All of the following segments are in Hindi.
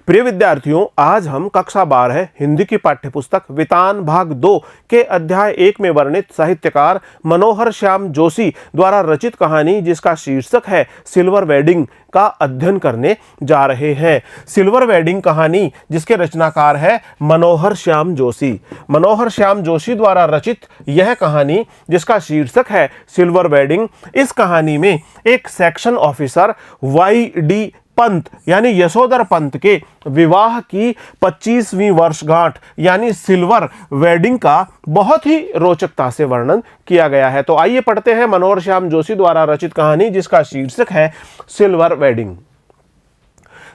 प्रिय विद्यार्थियों, आज हम कक्षा 12 हिंदी की पाठ्यपुस्तक वितान भाग 2 के अध्याय 1 में वर्णित साहित्यकार मनोहर श्याम जोशी द्वारा रचित कहानी जिसका शीर्षक है सिल्वर वेडिंग का अध्ययन करने जा रहे हैं। सिल्वर वेडिंग कहानी जिसके रचनाकार है मनोहर श्याम जोशी। मनोहर श्याम जोशी द्वारा रचित यह कहानी जिसका शीर्षक है सिल्वर वेडिंग, इस कहानी में एक सेक्शन ऑफिसर वाई.डी. पंत यानी यशोधर पंत के विवाह की 25वीं वर्षगांठ यानी सिल्वर वेडिंग का बहुत ही रोचकता से वर्णन किया गया है। तो आइए पढ़ते हैं मनोहर श्याम जोशी द्वारा रचित कहानी जिसका शीर्षक है सिल्वर वेडिंग।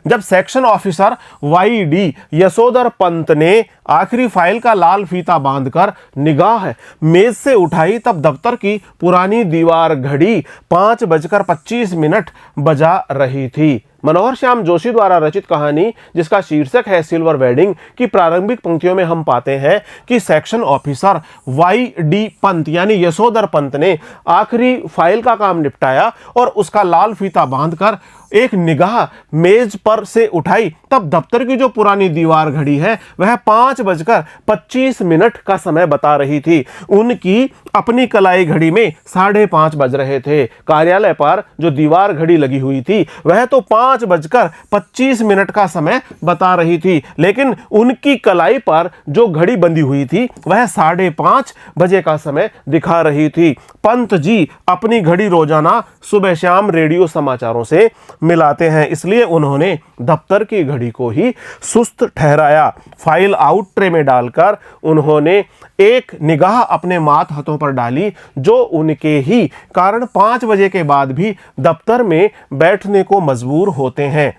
जब सेक्शन ऑफिसर वाई.डी. यशोधर पंत ने आखिरी फाइल का लाल फीता बांधकर निगाह मेज से उठाई तब दफ्तर की पुरानी दीवार घड़ी 5:25 बजा रही थी। मनोहर श्याम जोशी द्वारा रचित कहानी जिसका शीर्षक है सिल्वर वेडिंग की प्रारंभिक पंक्तियों में हम पाते हैं कि सेक्शन ऑफिसर वाई.डी. पंत यानी यशोधर पंत ने आखिरी फाइल का काम निपटाया और उसका लाल फीता बांधकर एक निगाह मेज पर से उठाई तब दफ्तर की जो पुरानी दीवार घड़ी है वह 5:25 का समय बता रही थी। उनकी अपनी कलाई घड़ी में 5:30 बज रहे थे। कार्यालय पर जो दीवार घड़ी लगी हुई थी वह तो 5:25 का समय बता रही थी, लेकिन उनकी कलाई पर जो घड़ी बंधी हुई थी वह 5:30 बजे का समय दिखा रही थी। पंत जी अपनी घड़ी रोजाना सुबह शाम रेडियो समाचारों से मिलाते हैं, इसलिए उन्होंने दफ्तर की घड़ी को ही सुस्त ठहराया। फाइल आउट ट्रे में डालकर उन्होंने एक निगाह अपने माथ हाथों पर डाली जो उनके ही कारण 5 बजे के बाद भी दफ्तर में बैठने को मजबूर होते हैं।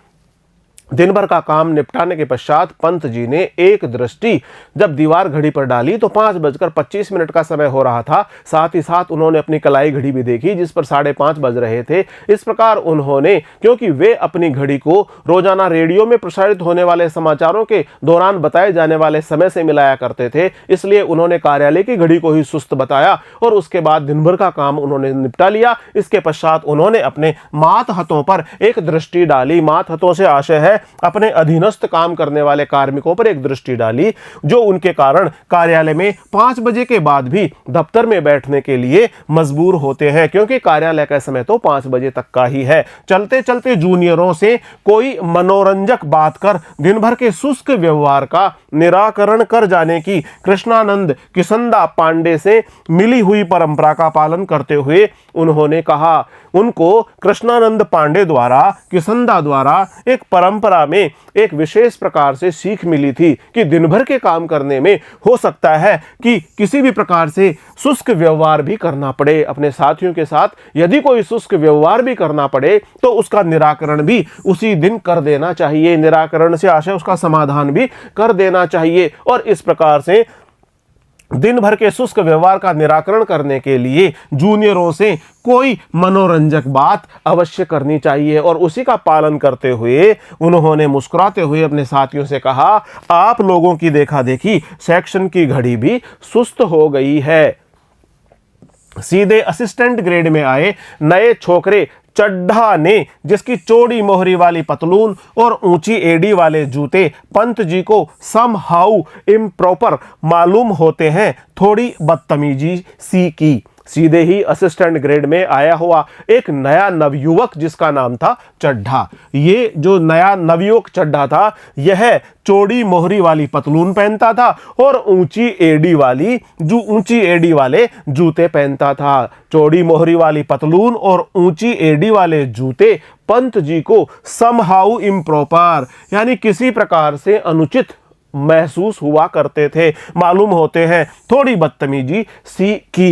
दिन भर का काम निपटाने के पश्चात पंत जी ने एक दृष्टि जब दीवार घड़ी पर डाली तो 5:25 का समय हो रहा था। साथ ही साथ उन्होंने अपनी कलाई घड़ी भी देखी जिस पर 5:30 बज रहे थे। इस प्रकार उन्होंने, क्योंकि वे अपनी घड़ी को रोजाना रेडियो में प्रसारित होने वाले समाचारों के दौरान बताए जाने वाले समय से मिलाया करते थे, इसलिए उन्होंने कार्यालय की घड़ी को ही सुस्त बताया और उसके बाद दिन भर का काम उन्होंने निपटा लिया। इसके पश्चात उन्होंने अपने माथ हाथों पर एक दृष्टि डाली। माथ हाथों से आशय है अपने अधीनस्थ काम करने वाले कार्मिकों पर एक दृष्टि डाली जो उनके कारण कार्यालय में 5 बजे के बाद भी दफ्तर में बैठने के लिए मजबूर होते हैं, क्योंकि कार्यालय का समय तो 5 बजे तक का ही है। चलते चलते जूनियरों से कोई मनोरंजक बात कर दिन भर के शुष्क व्यवहार का निराकरण कर जाने की कृष्णानंद किसंदा पांडे से मिली हुई परंपरा का पालन करते हुए उन्होंने कहा। उनको कृष्णानंद पांडे द्वारा किसंदा द्वारा एक परंपरा में एक विशेष प्रकार से सीख मिली थी कि दिन भर के काम करने में हो सकता है कि किसी भी प्रकार से शुष्क व्यवहार भी करना पड़े अपने साथियों के साथ। यदि कोई शुष्क व्यवहार भी करना पड़े तो उसका निराकरण भी उसी दिन कर देना चाहिए। निराकरण से आशय उसका समाधान भी कर देना चाहिए और इस प्रकार से दिन भर के शुष्क व्यवहार का निराकरण करने के लिए जूनियरों से कोई मनोरंजक बात अवश्य करनी चाहिए और उसी का पालन करते हुए उन्होंने मुस्कुराते हुए अपने साथियों से कहा, आप लोगों की देखा देखी सेक्शन की घड़ी भी सुस्त हो गई है। सीधे असिस्टेंट ग्रेड में आए नए छोकरे चड्ढा ने, जिसकी चौड़ी मोहरी वाली पतलून और ऊंची एड़ी वाले जूते पंत जी को समहाउ इम्प्रॉपर मालूम होते हैं, थोड़ी बदतमीजी सी की। सीधे ही असिस्टेंट ग्रेड में आया हुआ एक नया नवयुवक जिसका नाम था चड्ढा। ये जो नया नवयुवक चड्ढा था यह चौड़ी मोहरी वाली पतलून पहनता था और ऊंची एड़ी वाले जूते पहनता था। चौड़ी मोहरी वाली पतलून और ऊंची एड़ी वाले जूते पंत जी को समहाउ इम्प्रॉपर यानी किसी प्रकार से अनुचित महसूस हुआ करते थे, मालूम होते हैं। थोड़ी बदतमीजी सी की।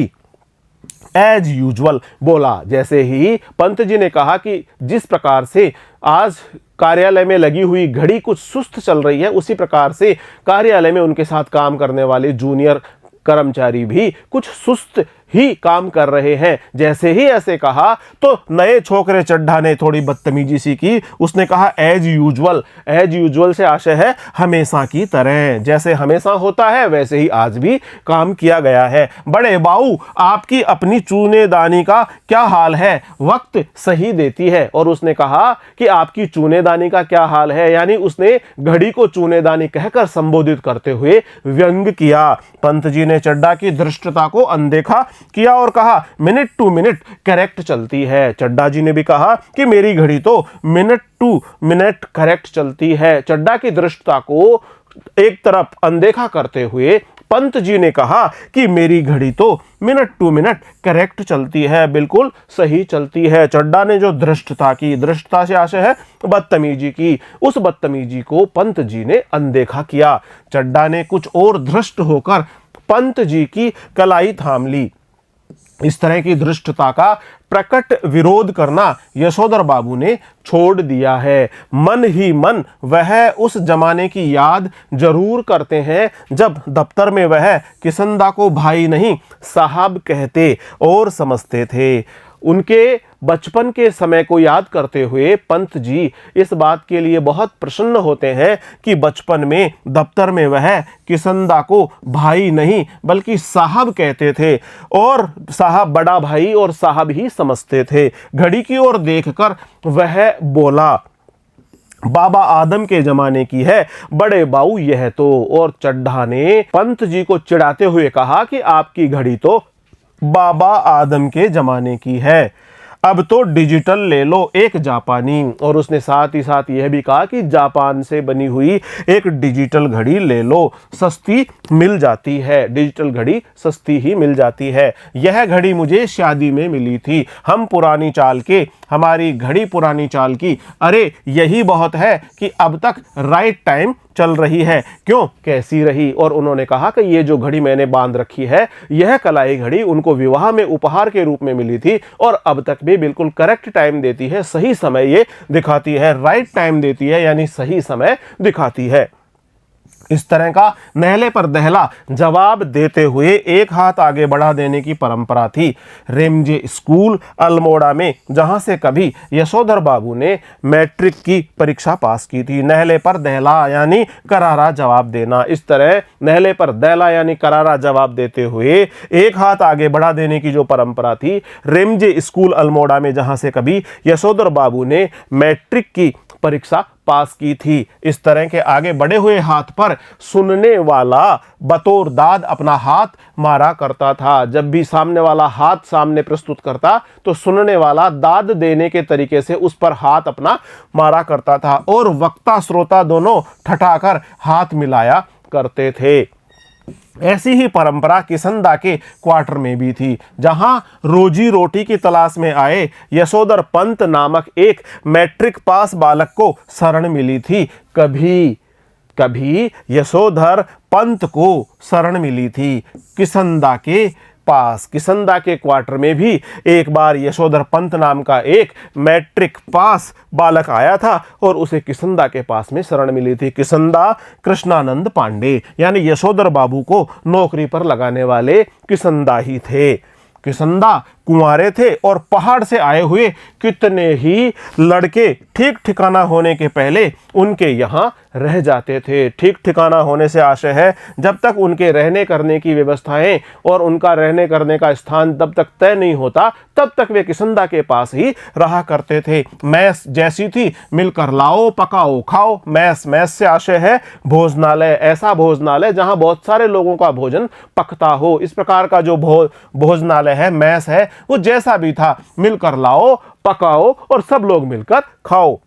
एज यूजुअल बोला। जैसे ही पंत जी ने कहा कि जिस प्रकार से आज कार्यालय में लगी हुई घड़ी कुछ सुस्त चल रही है, उसी प्रकार से कार्यालय में उनके साथ काम करने वाले जूनियर कर्मचारी भी कुछ सुस्त ही काम कर रहे हैं। जैसे ही ऐसे कहा तो नए छोकरे चड्ढा ने थोड़ी बदतमीजी सी की। उसने कहा एज यूजुअल। एज यूजुअल से आशय है हमेशा की तरह, जैसे हमेशा होता है वैसे ही आज भी काम किया गया है। बड़े बाऊ, आपकी अपनी चूनेदानी का क्या हाल है? वक्त सही देती है। और उसने कहा कि आपकी चूनेदानी का क्या हाल है, यानी उसने घड़ी को चूनेदानी कहकर संबोधित करते हुए व्यंग किया। पंत जी ने चड्ढा की धृष्टता को अनदेखा किया और कहा मिनट टू मिनट करेक्ट चलती है। चड्ढा जी ने भी कहा कि मेरी घड़ी तो मिनट टू मिनट करेक्ट चलती है। चड्ढा की धृष्टता को एक तरफ अनदेखा करते हुए पंत जी ने कहा कि मेरी घड़ी तो मिनट टू मिनट करेक्ट चलती है, बिल्कुल सही चलती है। चड्ढा ने जो धृष्टता की, धृष्टता से आशय है बदतमीजी की, उस बदतमीजी को पंत जी ने अनदेखा किया। चड्ढा ने कुछ और धृष्ट होकर पंत जी की कलाई थाम ली। इस तरह की धृष्टता का प्रकट विरोध करना यशोधर बाबू ने छोड़ दिया है। मन ही मन वह उस जमाने की याद जरूर करते हैं जब दफ्तर में वह किसंदा को भाई नहीं साहब कहते और समझते थे। उनके बचपन के समय को याद करते हुए पंत जी इस बात के लिए बहुत प्रसन्न होते हैं कि बचपन में दफ्तर में वह किसंदा को भाई नहीं बल्कि साहब कहते थे और साहब बड़ा भाई और साहब ही समझते थे। घड़ी की ओर देखकर वह बोला, बाबा आदम के जमाने की है बड़े बाऊ यह तो। और चड्ढा ने पंत जी को चिढ़ाते हुए कहा कि आपकी घड़ी तो बाबा आदम के जमाने की है, अब तो डिजिटल ले लो एक जापानी। और उसने साथ ही साथ यह भी कहा कि जापान से बनी हुई एक डिजिटल घड़ी ले लो, सस्ती मिल जाती है। डिजिटल घड़ी सस्ती ही मिल जाती है। यह घड़ी मुझे शादी में मिली थी, हम पुरानी चाल के, हमारी घड़ी पुरानी चाल की। अरे यही बहुत है कि अब तक राइट टाइम चल रही है, क्यों कैसी रही? और उन्होंने कहा कि ये जो घड़ी मैंने बांध रखी है, यह कलाई घड़ी उनको विवाह में उपहार के रूप में मिली थी और अब तक भी बिल्कुल करेक्ट टाइम देती है, सही समय ये दिखाती है, राइट टाइम देती है यानी सही समय दिखाती है। इस तरह का नहले पर दहला जवाब देते हुए एक हाथ आगे बढ़ा देने की परंपरा थी। रेमजे स्कूल अल्मोड़ा में, जहां से कभी यशोधर बाबू ने मैट्रिक की परीक्षा पास की थी। नहले पर दहला यानी करारा जवाब देना। इस तरह नहले पर दहला यानी करारा जवाब देते हुए एक हाथ आगे बढ़ा देने की जो परंपरा थी, रेमजे स्कूल अल्मोड़ा में, जहां से कभी यशोधर बाबू ने मैट्रिक की परीक्षा पास की थी। इस तरह के आगे बढ़े हुए हाथ पर सुनने वाला बतौर दाद अपना हाथ मारा करता था। जब भी सामने वाला हाथ सामने प्रस्तुत करता तो सुनने वाला दाद देने के तरीके से उस पर हाथ अपना मारा करता था और वक्ता श्रोता दोनों ठठाकर हाथ मिलाया करते थे। ऐसी ही परंपरा किसंदा के क्वार्टर में भी थी, जहां रोजी रोटी की तलाश में आए यशोधर पंत नामक एक मैट्रिक पास बालक को शरण मिली थी। कभी यशोधर पंत को शरण मिली थी किसंदा के पास। किसंदा के क्वार्टर में भी एक बार यशोधर पंत नाम का एक मैट्रिक पास बालक आया था और उसे किसंदा के पास में शरण मिली थी। किसंदा कृष्णानंद पांडे यानी यशोधर बाबू को नौकरी पर लगाने वाले किसंदा ही थे। किसंदा कुंवारे थे और पहाड़ से आए हुए कितने ही लड़के ठीक ठिकाना होने के पहले उनके यहाँ रह जाते थे। ठीक ठिकाना होने से आशय है जब तक उनके रहने करने की व्यवस्थाएं और उनका रहने करने का स्थान तब तक तय नहीं होता, तब तक वे किसंदा के पास ही रहा करते थे। मैस जैसी थी, मिलकर लाओ पकाओ खाओ। मैस से आशय है भोजनालय, ऐसा भोजनालय जहां बहुत सारे लोगों का भोजन पकता हो। इस प्रकार का जो भोजनालय है, मैस है, वो जैसा भी था, मिलकर लाओ पकाओ और सब लोग मिलकर खाओ।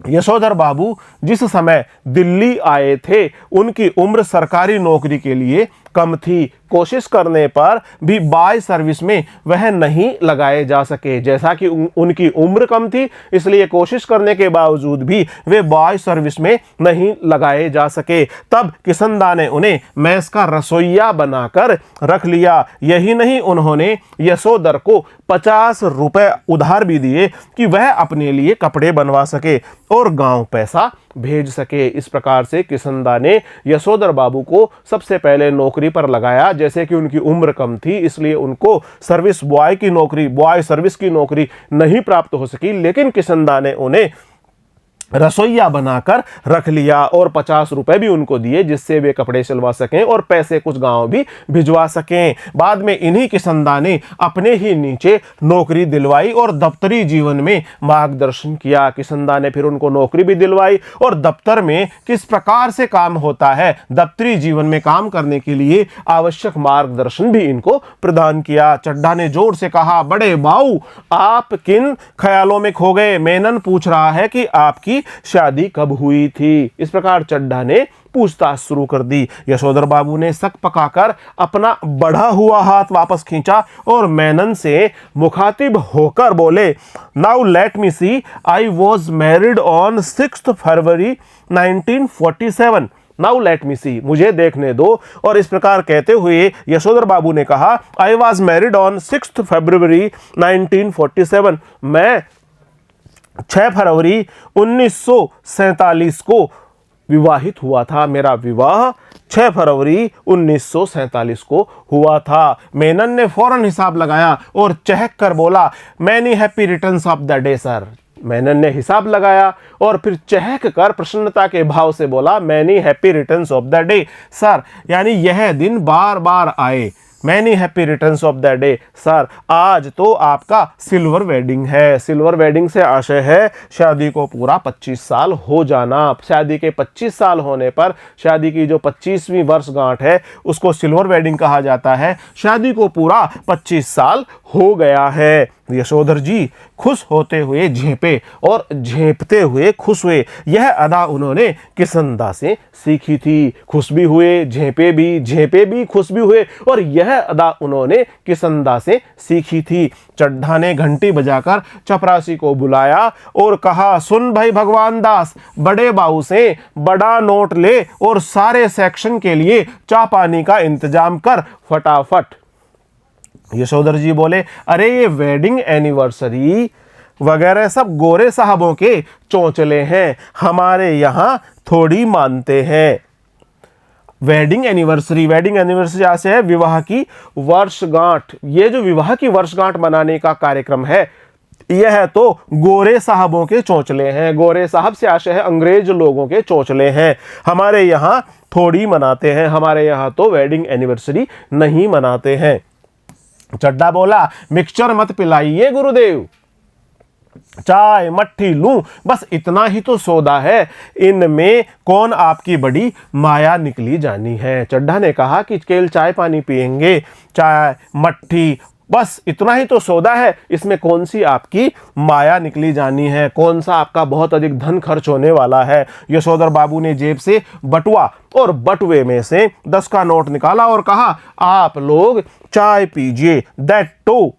यशोधर बाबू जिस समय दिल्ली आए थे, उनकी उम्र सरकारी नौकरी के लिए कम थी। कोशिश करने पर भी बाय सर्विस में वह नहीं लगाए जा सके। जैसा कि उनकी उम्र कम थी, इसलिए कोशिश करने के बावजूद भी वे बाय सर्विस में नहीं लगाए जा सके। तब किसंदा ने उन्हें मैस का रसोइया बनाकर रख लिया। यही नहीं, उन्होंने यशोधर को 50 रुपए उधार भी दिए कि वह अपने लिए कपड़े बनवा सके और गांव पैसा भेज सके। इस प्रकार से किसनदा ने यशोधर बाबू को सबसे पहले नौकरी पर लगाया। जैसे कि उनकी उम्र कम थी, इसलिए उनको सर्विस बॉय की नौकरी, बॉय सर्विस की नौकरी नहीं प्राप्त हो सकी, लेकिन किसनदा ने उन्हें रसोइया बनाकर रख लिया और 50 रुपए भी उनको दिए, जिससे वे कपड़े सिलवा सकें और पैसे कुछ गांव भी भिजवा सकें। बाद में इन्हीं किसनदा ने अपने ही नीचे नौकरी दिलवाई और दफ्तरी जीवन में मार्गदर्शन किया। किसनदा ने फिर उनको नौकरी भी दिलवाई और दफ्तर में किस प्रकार से काम होता है, दफ्तरी जीवन में काम करने के लिए आवश्यक मार्गदर्शन भी इनको प्रदान किया। चड्ढा ने जोर से कहा, बड़े बाऊ, आप किन ख्यालों में खो गए? मेनन पूछ रहा है कि आपकी शादी कब हुई थी। इस प्रकार चड्ढा ने पूछताछ शुरू कर दी। यशोधर बाबू ने शक पकाकर अपना बढ़ा हुआ हाथ वापस खींचा और मेनन से मुखातिब होकर बोले, now let me see, I was married on 6 February 1947। Now let me see, मुझे देखने दो। और इस प्रकार कहते हुए यशोधर बाबू ने कहा, आई वॉज मैरिड ऑन 6 फरवरी 1947। मैं 6 फरवरी 1947 को विवाहित हुआ था। मेरा विवाह 6 फरवरी 1947 को हुआ था। मेनन ने फौरन हिसाब लगाया और चहक कर बोला, many happy returns of the day sir. Menon ने हिसाब लगाया और फिर चहक कर प्रसन्नता के भाव से बोला, many happy returns of the day sir, यानी यह दिन बार बार आए। Many happy returns of the day sir, आज तो आपका सिल्वर वेडिंग है। सिल्वर वेडिंग से आशय है शादी को पूरा 25 साल हो जाना। शादी के 25 साल होने पर शादी की जो 25वीं वर्षगांठ है उसको सिल्वर वेडिंग कहा जाता है। शादी को पूरा 25 साल हो गया है। यशोधर जी खुश होते हुए झेंपे और झेंपते हुए खुश हुए। यह अदा उन्होंने किसनदा से सीखी थी। खुश भी हुए, झेंपे भी खुश भी हुए, और यह अदा उन्होंने किसनदा से सीखी थी। चड्ढा ने घंटी बजाकर चपरासी को बुलाया और कहा, सुन भाई भगवान दास, बड़े बाबू से बड़ा नोट ले और सारे सेक्शन के लिए चाय पानी का इंतजाम कर फटाफट। यशोधर जी बोले, अरे ये वेडिंग एनिवर्सरी वगैरह सब गोरे साहबों के चौंचले हैं, हमारे यहाँ थोड़ी मानते हैं। वेडिंग एनिवर्सरी से है विवाह की वर्षगांठ। ये जो विवाह की वर्षगांठ मनाने का कार्यक्रम है, यह तो गोरे साहबों के चौंचले हैं। गोरे साहब से आशय है अंग्रेज लोगों के चौंचले हैं, हमारे यहाँ थोड़ी मनाते हैं, हमारे यहाँ तो वेडिंग एनिवर्सरी नहीं मनाते हैं। चड्ढा बोला, मिक्सचर मत पिलाइए गुरुदेव, चाय मट्ठी लूं, बस इतना ही तो सौदा है, इनमें कौन आपकी बड़ी माया निकली जानी है। चड्ढा ने कहा कि केवल चाय पानी पिएंगे, चाय मट्ठी, बस इतना ही तो सौदा है, इसमें कौन सी आपकी माया निकली जानी है, कौन सा आपका बहुत अधिक धन खर्च होने वाला है। यशोधर बाबू ने जेब से बटुआ और बटुए में से 10 का नोट निकाला और कहा, आप लोग चाय पीजिए, that too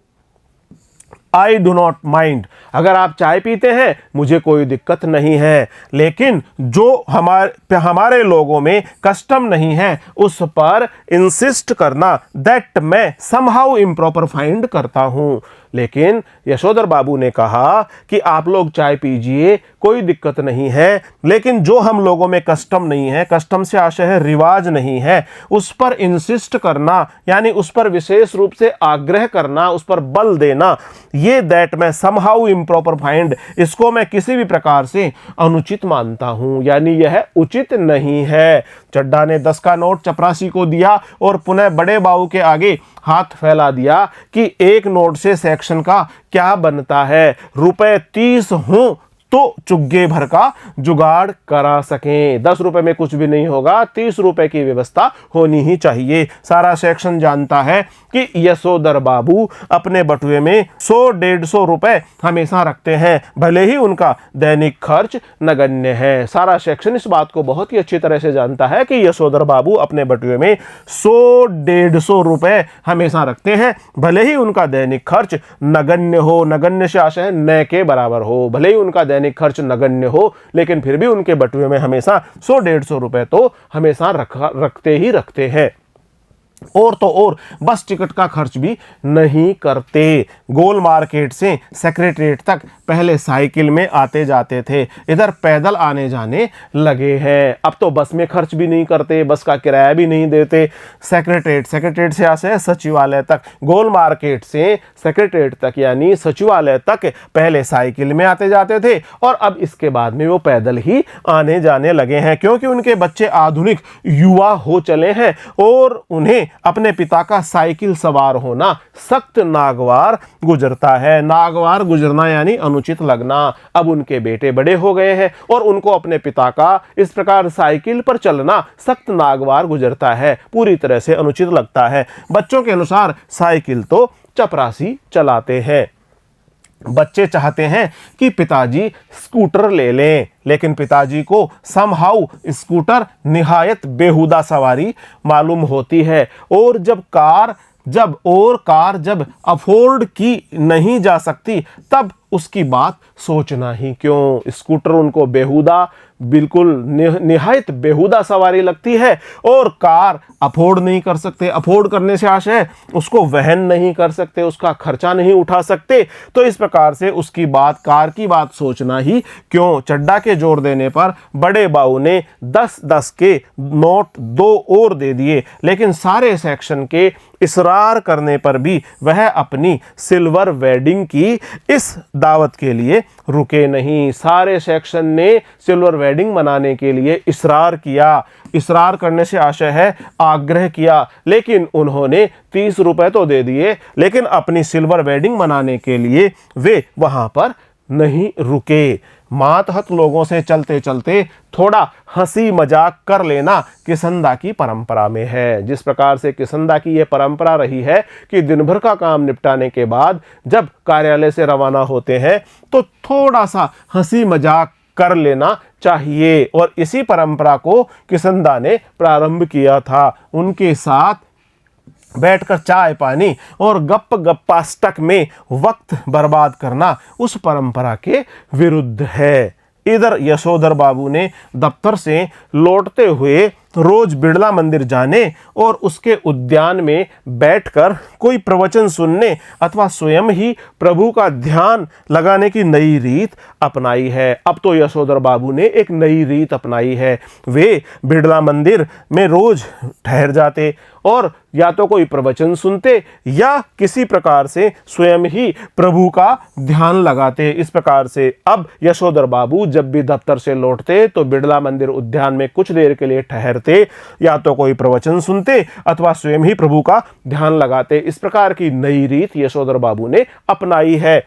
I do not mind. अगर आप चाय पीते हैं मुझे कोई दिक्कत नहीं है, लेकिन जो हमारे लोगों में कस्टम नहीं है उस पर इंसिस्ट करना, दैट मैं समहाउ इम्प्रॉपर फाइंड करता हूं। लेकिन यशोधर बाबू ने कहा कि आप लोग चाय पीजिए, कोई दिक्कत नहीं है, लेकिन जो हम लोगों में कस्टम नहीं है, कस्टम से आशय है रिवाज नहीं है, उस पर इंसिस्ट करना, यानी उस पर विशेष रूप से आग्रह करना, उस पर बल देना, ये दैट मैं समहाउ इम्प्रॉपर फाइंड, इसको मैं किसी भी प्रकार से अनुचित मानता हूं, यानी यह उचित नहीं है। चड्ढा ने 10 का नोट चपरासी को दिया और पुनः बड़े बाबू के आगे हाथ फैला दिया कि एक नोट से सेक्शन का क्या बनता है, रुपए 30 हों तो चुग्गे भर का जुगाड़ करा सकें। 10 रुपए में कुछ भी नहीं होगा, 30 रुपए की व्यवस्था होनी ही चाहिए। सारा सेक्शन जानता है कि यशोधर बाबू अपने बटुए में 100-150 रुपए हमेशा रखते हैं, भले ही उनका दैनिक खर्च नगण्य है। सारा सेक्शन इस बात को बहुत ही अच्छी तरह से जानता है कि यशोधर बाबू अपने बटुए में 100-150 रुपए हमेशा रखते हैं, भले ही उनका दैनिक खर्च नगण्य हो। नगण्य से आशय है न के बराबर हो। भले ही उनका दैनिक खर्च नगण्य हो, लेकिन फिर भी उनके बटुए में हमेशा 100-150 रुपए तो हमेशा रखते ही रखते हैं। और तो और बस टिकट का खर्च भी नहीं करते। गोल मार्केट से सेक्रेटेरिएट तक पहले साइकिल में आते जाते थे, इधर पैदल आने जाने लगे हैं। अब तो बस में खर्च भी नहीं करते, बस का किराया भी नहीं देते। सेक्रेटेरिएट से आसे सचिवालय तक, गोल मार्केट से सेक्रेटेरिएट तक यानी सचिवालय तक पहले साइकिल में आते जाते थे और अब इसके बाद में वो पैदल ही आने जाने लगे हैं, क्योंकि उनके बच्चे आधुनिक युवा हो चले हैं और उन्हें अपने पिता का साइकिल सवार होना सख्त नागवार गुजरता है। नागवार गुजरना यानी अनुचित लगना। अब उनके बेटे बड़े हो गए हैं और उनको अपने पिता का इस प्रकार साइकिल पर चलना सख्त नागवार गुजरता है, पूरी तरह से अनुचित लगता है। बच्चों के अनुसार साइकिल तो चपरासी चलाते हैं। बच्चे चाहते हैं कि पिताजी स्कूटर ले लें, लेकिन पिताजी को समहाउ स्कूटर निहायत बेहुदा सवारी मालूम होती है और कार जब अफोर्ड की नहीं जा सकती तब उसकी बात सोचना ही क्यों। स्कूटर उनको बेहुदा, बिल्कुल निहायत बेहुदा सवारी लगती है और कार अफोर्ड नहीं कर सकते। अफोर्ड करने से आशय उसको वहन नहीं कर सकते, उसका खर्चा नहीं उठा सकते, तो इस प्रकार से उसकी बात, कार की बात सोचना ही क्यों। चड्डा के जोर देने पर बड़े बाऊ ने 10-10 के नोट 2 और दे दिए, लेकिन सारे सेक्शन के इसरार करने पर भी वह अपनी सिल्वर वेडिंग की इस दावत के लिए रुके नहीं। सारे सेक्शन ने सिल्वर वेडिंग मनाने के लिए इसरार किया। इसरार करने से आशय है आग्रह किया, लेकिन उन्होंने 30 रुपए तो दे दिए, लेकिन अपनी सिल्वर वेडिंग मनाने के लिए वे वहां पर नहीं रुके। मातहत लोगों से चलते चलते थोड़ा हंसी मजाक कर लेना किसंदा की परंपरा में है। जिस प्रकार से किसंदा की यह परंपरा रही है कि दिन भर का काम निपटाने के बाद जब कार्यालय से रवाना होते हैं तो थोड़ा सा हंसी मजाक कर लेना चाहिए, और इसी परंपरा को किसंदा ने प्रारंभ किया था। उनके साथ बैठकर चाय पानी और गप गप्पास्टक में वक्त बर्बाद करना उस परंपरा के विरुद्ध है। इधर यशोधर बाबू ने दफ्तर से लौटते हुए रोज बिड़ला मंदिर जाने और उसके उद्यान में बैठकर कोई प्रवचन सुनने अथवा स्वयं ही प्रभु का ध्यान लगाने की नई रीत अपनाई है। अब तो यशोधर बाबू ने एक नई रीत अपनाई है। वे बिड़ला मंदिर में रोज ठहर जाते और या तो कोई प्रवचन सुनते या किसी प्रकार से स्वयं ही प्रभु का ध्यान लगाते। इस प्रकार से अब यशोधर बाबू जब भी दफ्तर से लौटते तो बिड़ला मंदिर उद्यान में कुछ देर के लिए ठहरते, या तो कोई प्रवचन सुनते अथवा स्वयं ही प्रभु का ध्यान लगाते। इस प्रकार की नई रीत यशोधर बाबू ने अपनाई है।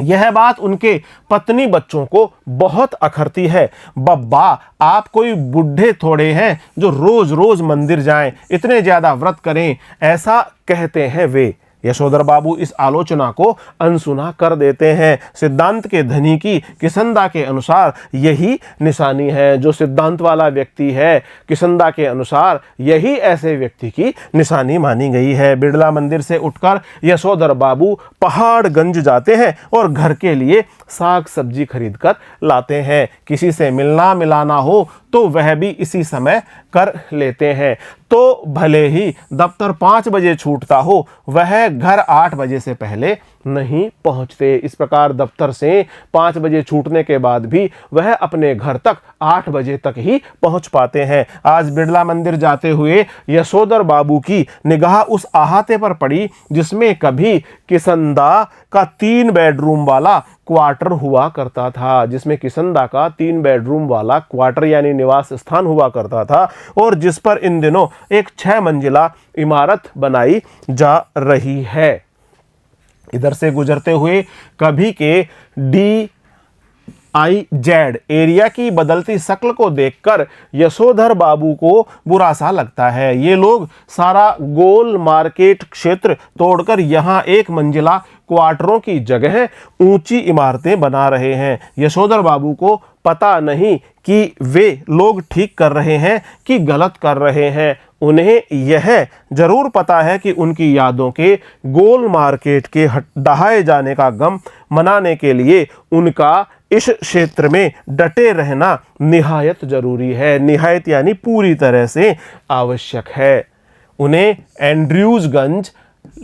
यह बात उनके पत्नी बच्चों को बहुत अखरती है। बब्बा, आप कोई बूढ़े थोड़े हैं जो रोज रोज मंदिर जाएं, इतने ज्यादा व्रत करें, ऐसा कहते हैं वे। यशोधर बाबू इस आलोचना को अनसुना कर देते हैं। सिद्धांत के धनी की किसंदा के अनुसार यही निशानी है। जो सिद्धांत वाला व्यक्ति है, किसंदा के अनुसार यही ऐसे व्यक्ति की निशानी मानी गई है। बिड़ला मंदिर से उठकर यशोधर बाबू पहाड़गंज जाते हैं और घर के लिए साग सब्जी खरीद कर लाते हैं। किसी से मिलना मिलाना हो तो वह भी इसी समय कर लेते हैं। तो भले ही दफ्तर 5 बजे छूटता हो, वह घर 8 बजे से पहले नहीं पहुंचते। इस प्रकार दफ्तर से 5 बजे छूटने के बाद भी वह अपने घर तक 8 बजे तक ही पहुंच पाते हैं। आज बिड़ला मंदिर जाते हुए यशोधर बाबू की निगाह उस अहाते पर पड़ी जिसमें कभी किसंदा का 3 बेडरूम वाला क्वार्टर हुआ करता था, जिसमें किसंदा का 3 बेडरूम वाला क्वार्टर यानी निवास स्थान हुआ करता था, और जिस पर इन दिनों एक 6 मंजिला इमारत बनाई जा रही है। इधर से गुजरते हुए कभी के DIZ एरिया की बदलती शक्ल को देखकर यशोधर बाबू को बुरा सा लगता है। ये लोग सारा गोल मार्केट क्षेत्र तोड़कर यहाँ 1 मंजिला क्वार्टरों की जगह ऊंची इमारतें बना रहे हैं। यशोधर बाबू को पता नहीं कि वे लोग ठीक कर रहे हैं कि गलत कर रहे हैं। उन्हें यह जरूर पता है कि उनकी यादों के गोल मार्केट के दहाए जाने का गम मनाने के लिए उनका इस क्षेत्र में डटे रहना निहायत जरूरी है। निहायत यानी पूरी तरह से आवश्यक है। उन्हें एंड्रयूजगंज,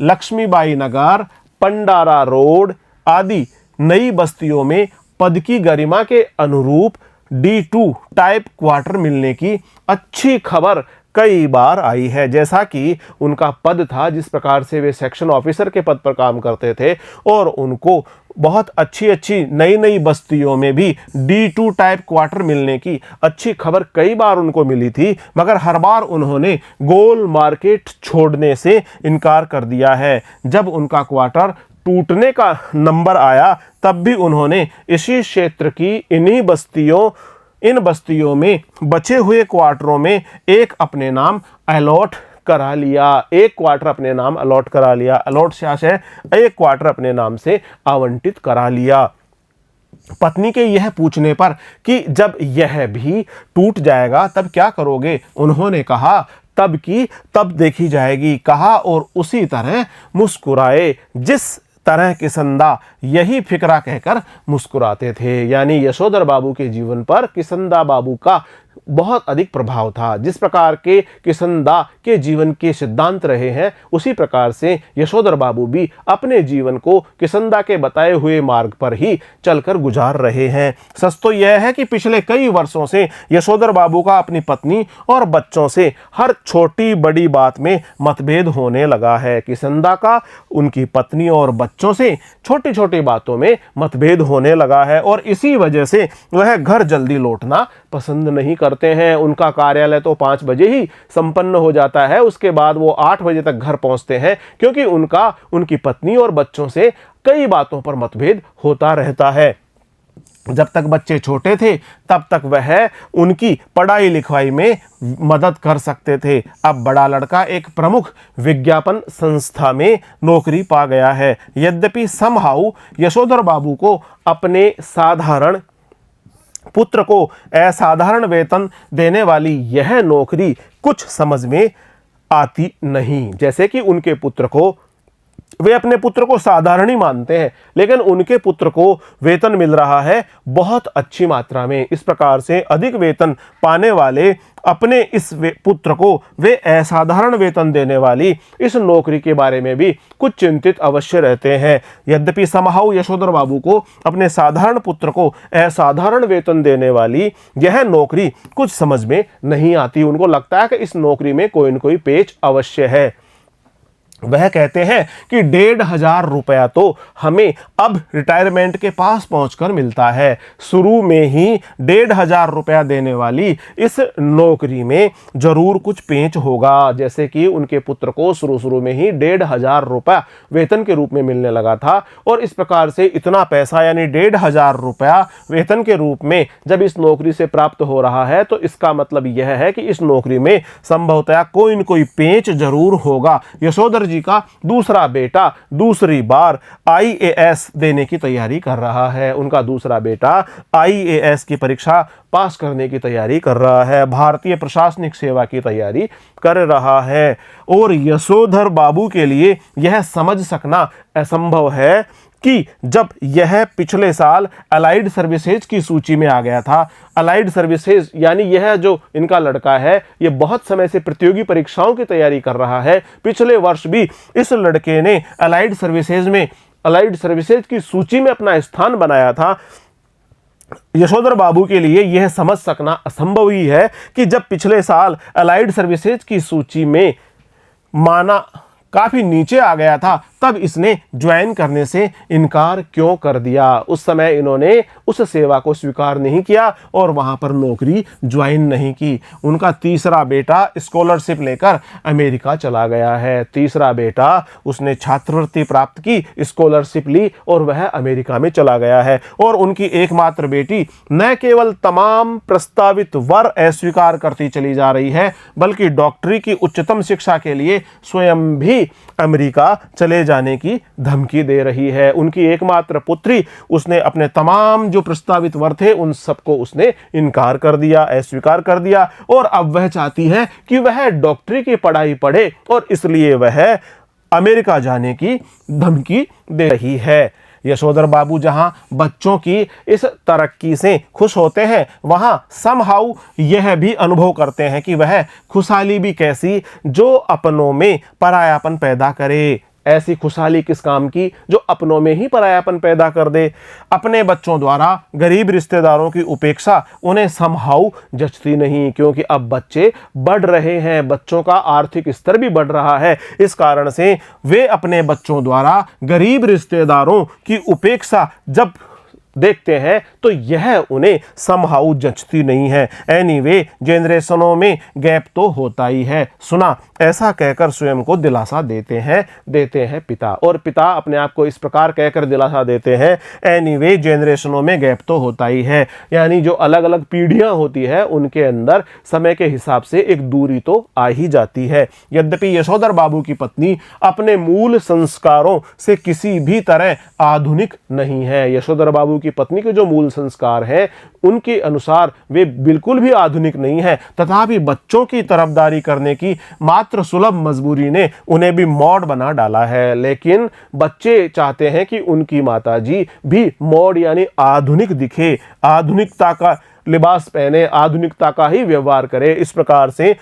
लक्ष्मीबाई नगर, पंडारा रोड आदि नई बस्तियों में पद की गरिमा के अनुरूप D2 टाइप क्वार्टर मिलने की अच्छी खबर कई बार आई है। जैसा कि उनका पद था, जिस प्रकार से वे सेक्शन ऑफिसर के पद पर काम करते थे और उनको बहुत अच्छी अच्छी नई नई बस्तियों में भी D2 टाइप क्वार्टर मिलने की अच्छी खबर कई बार उनको मिली थी, मगर हर बार उन्होंने गोल मार्केट छोड़ने से इनकार कर दिया है। जब उनका क्वार्टर टूटने का नंबर आया तब भी उन्होंने इसी क्षेत्र की इन बस्तियों में बचे हुए क्वार्टरों में एक अपने नाम अलॉट करा लिया। एक क्वार्टर अपने नाम अलॉट करा लिया। अलॉट से आशय है एक क्वार्टर अपने नाम से आवंटित करा लिया। पत्नी के यह पूछने पर कि जब यह भी टूट जाएगा तब क्या करोगे, उन्होंने कहा तब की तब देखी जाएगी, कहा और उसी तरह मुस्कुराए जिस तरह किसंदा यही फिक्रा कहकर मुस्कुराते थे। यानी यशोधर बाबू के जीवन पर किसंदा बाबू का बहुत अधिक प्रभाव था। जिस प्रकार के किसंदा के जीवन के सिद्धांत रहे हैं, उसी प्रकार से यशोधर बाबू भी अपने जीवन को किसंदा के बताए हुए मार्ग पर ही चलकर गुजार रहे हैं। सच तो यह है कि पिछले कई वर्षों से यशोधर बाबू का अपनी पत्नी और बच्चों से हर छोटी बड़ी बात में मतभेद होने लगा है। किसंदा का उनकी पत्नी और बच्चों से छोटी छोटी बातों में मतभेद होने लगा है और इसी वजह से वह घर जल्दी लौटना पसंद नहीं करते हैं। उनका कार्यालय तो 5 बजे ही संपन्न हो जाता है, उसके बाद वो 8 बजे तक घर पहुंचते हैं, क्योंकि उनकी पत्नी और बच्चों से कई बातों पर मतभेद होता रहता है। जब तक बच्चे छोटे थे तब तक वह उनकी पढ़ाई लिखाई में मदद कर सकते थे। अब बड़ा लड़का एक प्रमुख विज्ञापन संस्था में नौकरी पा गया है। यद्यपि समहाउ यशोधर बाबू को अपने साधारण पुत्र को असाधारण वेतन देने वाली यह नौकरी कुछ समझ में आती नहीं। जैसे कि वे अपने पुत्र को साधारण ही मानते हैं, लेकिन उनके पुत्र को वेतन मिल रहा है बहुत अच्छी मात्रा में। इस प्रकार से अधिक वेतन पाने वाले अपने इस पुत्र को वे असाधारण वेतन देने वाली इस नौकरी के बारे में भी कुछ चिंतित अवश्य रहते हैं। यद्यपि समहाउ यशोधर बाबू को अपने साधारण पुत्र को असाधारण वेतन देने वाली यह नौकरी कुछ समझ में नहीं आती। उनको लगता है कि इस नौकरी में कोई न कोई पेच अवश्य है। वह कहते हैं कि 1,500 रुपया तो हमें अब रिटायरमेंट के पास पहुंचकर मिलता है। शुरू में ही 1,500 रुपया देने वाली इस नौकरी में जरूर कुछ पेंच होगा। जैसे कि उनके पुत्र को शुरू में ही 1,500 रुपया वेतन के रूप में मिलने लगा था और इस प्रकार से इतना पैसा यानी 1,500 रुपया वेतन के रूप में जब इस नौकरी से प्राप्त हो रहा है तो इसका मतलब यह है कि इस नौकरी में संभवतः कोई न कोई पेंच जरूर होगा। यशोधर जी का दूसरा बेटा दूसरी बार IAS देने की तैयारी कर रहा है। उनका दूसरा बेटा IAS की परीक्षा पास करने की तैयारी कर रहा है, भारतीय प्रशासनिक सेवा की तैयारी कर रहा है। और यशोधर बाबू के लिए यह समझ सकना असंभव है कि जब यह पिछले साल अलाइड सर्विसेज की सूची में आ गया था। अलाइड सर्विसेज यानी यह जो इनका लड़का है ये बहुत समय से प्रतियोगी परीक्षाओं की तैयारी कर रहा है। पिछले वर्ष भी इस लड़के ने अलाइड सर्विसेज की सूची में अपना स्थान बनाया था। यशोधर बाबू के लिए यह समझ सकना असंभव ही है कि जब पिछले साल अलाइड सर्विसेज की सूची में माना काफी नीचे आ गया था तब इसने ज्वाइन करने से इनकार क्यों कर दिया। उस समय इन्होंने उस सेवा को स्वीकार नहीं किया और वहां पर नौकरी ज्वाइन नहीं की। उनका तीसरा बेटा स्कॉलरशिप लेकर अमेरिका चला गया है। तीसरा बेटा उसने छात्रवृत्ति प्राप्त की, स्कॉलरशिप ली और वह अमेरिका में चला गया है। और उनकी एकमात्र बेटी न केवल तमाम प्रस्तावित वर अस्वीकार करती चली जा रही है बल्कि डॉक्टरी की उच्चतम शिक्षा के लिए स्वयं भी अमेरिका चले जाने की धमकी दे रही है। उनकी एकमात्र पुत्री उसने अपने तमाम जो प्रस्तावित वर थे उन सबको उसने इनकार कर दिया, अस्वीकार कर दिया और अब वह चाहती है कि वह डॉक्टरी की पढ़ाई पढ़े और इसलिए वह अमेरिका जाने की धमकी दे रही है। यशोधर बाबू जहां बच्चों की इस तरक्की से खुश होते हैं, वहां समहाउ यह भी अनुभव करते हैं कि वह खुशहाली भी कैसी जो अपनों में परायापन पैदा करे। ऐसी खुशहाली किस काम की जो अपनों में ही परायापन पैदा कर दे। अपने बच्चों द्वारा गरीब रिश्तेदारों की उपेक्षा उन्हें समहाउ जचती नहीं, क्योंकि अब बच्चे बढ़ रहे हैं, बच्चों का आर्थिक स्तर भी बढ़ रहा है। इस कारण से वे अपने बच्चों द्वारा गरीब रिश्तेदारों की उपेक्षा जब देखते हैं तो यह उन्हें समहाउ जचती नहीं है। एनीवे, जनरेशनों में गैप तो होता ही है। सुना, ऐसा कहकर स्वयं को दिलासा देते हैं पिता, और पिता अपने आप को इस प्रकार कहकर दिलासा देते हैं, एनीवे जनरेशनों में गैप तो होता ही है। यानी जो अलग अलग पीढ़ियां होती है उनके अंदर समय के हिसाब से एक दूरी तो आ ही जाती है। यद्यपि यशोधर बाबू की पत्नी अपने मूल संस्कारों से किसी भी तरह आधुनिक नहीं है। यशोधर बाबू की पत्नी के जो मूल संस्कार हैं उनके अनुसार वे बिल्कुल भी आधुनिक नहीं है, तथापि बच्चों की तरफदारी करने की मात्र सुलभ मजबूरी ने उन्हें भी मॉड बना डाला है। लेकिन बच्चे चाहते हैं कि उनकी माताजी भी मॉड यानी आधुनिक दिखे, आधुनिकता का लिबास पहने, आधुनिकता का ही व्यवहार करे। इस प्रकार से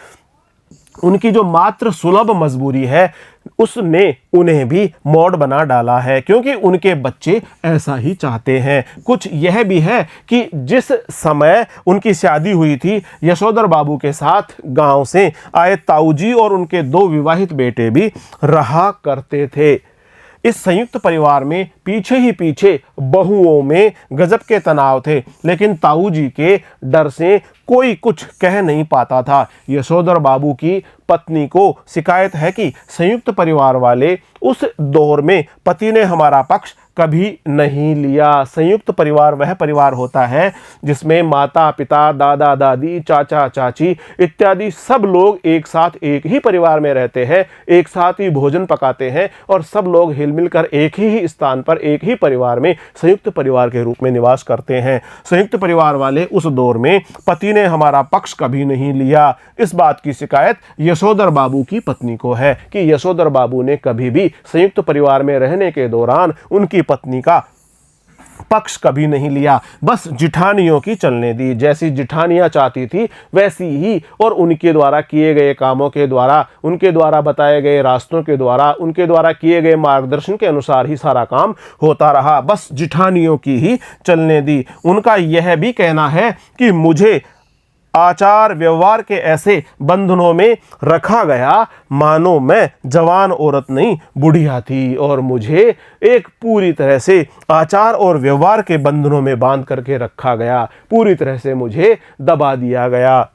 उनकी जो मात्र सुलभ मजबूरी है उसने उन्हें भी मॉड बना डाला है, क्योंकि उनके बच्चे ऐसा ही चाहते हैं। कुछ यह भी है कि जिस समय उनकी शादी हुई थी, यशोधर बाबू के साथ गांव से आए ताऊजी और उनके 2 विवाहित बेटे भी रहा करते थे। इस संयुक्त परिवार में पीछे ही पीछे बहुओं में गजब के तनाव थे, लेकिन ताऊ जी के डर से कोई कुछ कह नहीं पाता था। यशोधर बाबू की पत्नी को शिकायत है कि संयुक्त परिवार वाले उस दौर में पति ने हमारा पक्ष कभी नहीं लिया। संयुक्त परिवार वह परिवार होता है जिसमें माता पिता, दादा दादी, चाचा चाची इत्यादि सब लोग एक साथ एक ही परिवार में रहते हैं, एक साथ ही भोजन पकाते हैं और सब लोग हिलमिल कर एक ही स्थान पर एक ही परिवार में संयुक्त परिवार के रूप में निवास करते हैं। संयुक्त परिवार वाले उस दौर में पति ने हमारा पक्ष कभी नहीं लिया। इस बात की शिकायत यशोधर बाबू की पत्नी को है कि यशोधर बाबू ने कभी भी संयुक्त परिवार में रहने के दौरान उनकी पत्नी का पक्ष कभी नहीं लिया, बस जिठानियों की चलने दी। जैसी जिठानियां चाहती थी वैसी ही, और उनके द्वारा किए गए कामों के द्वारा, उनके द्वारा बताए गए रास्तों के द्वारा, उनके द्वारा किए गए मार्गदर्शन के अनुसार ही सारा काम होता रहा। बस जिठानियों की ही चलने दी। उनका यह भी कहना है कि मुझे आचार व्यवहार के ऐसे बंधनों में रखा गया मानो मैं जवान औरत नहीं बुढ़िया थी, और मुझे एक पूरी तरह से आचार और व्यवहार के बंधनों में बांध करके रखा गया, पूरी तरह से मुझे दबा दिया गया।